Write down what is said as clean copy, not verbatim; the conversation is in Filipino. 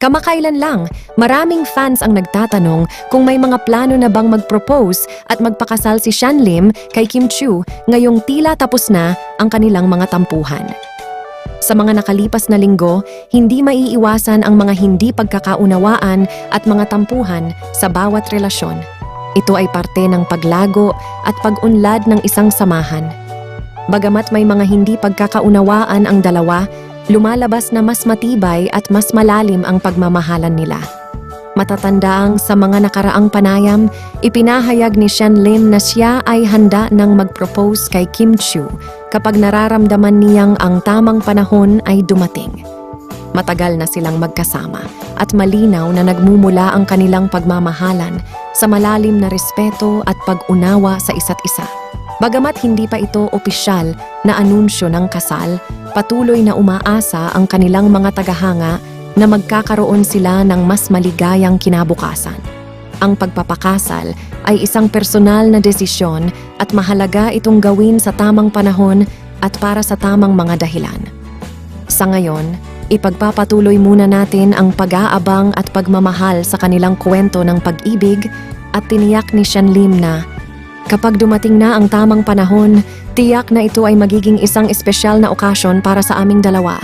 Kamakailan lang, maraming fans ang nagtatanong kung may mga plano na bang mag-propose at magpakasal si Shan Lim kay Kim Chiu ngayong tila tapos na ang kanilang mga tampuhan. Sa mga nakalipas na linggo, hindi maiiwasan ang mga hindi pagkakaunawaan at mga tampuhan sa bawat relasyon. Ito ay parte ng paglago at pag-unlad ng isang samahan. Bagamat may mga hindi pagkakaunawaan ang dalawa, lumalabas na mas matibay at mas malalim ang pagmamahalan nila. Matatandaang sa mga nakaraang panayam, ipinahayag ni Shan Lim na siya ay handa nang mag-propose kay Kim Chiu kapag nararamdaman niyang ang tamang panahon ay dumating. Matagal na silang magkasama at malinaw na nagmumula ang kanilang pagmamahalan sa malalim na respeto at pag-unawa sa isa't isa. Bagamat hindi pa ito opisyal na anunsyo ng kasal, patuloy na umaasa ang kanilang mga tagahanga na magkakaroon sila ng mas maligayang kinabukasan. Ang pagpapakasal ay isang personal na desisyon at mahalaga itong gawin sa tamang panahon at para sa tamang mga dahilan. Sa ngayon, ipagpapatuloy muna natin ang pag-aabang at pagmamahal sa kanilang kwento ng pag-ibig at tiniyak ni Shan Lim na kapag dumating na ang tamang panahon, tiyak na ito ay magiging isang espesyal na okasyon para sa aming dalawa.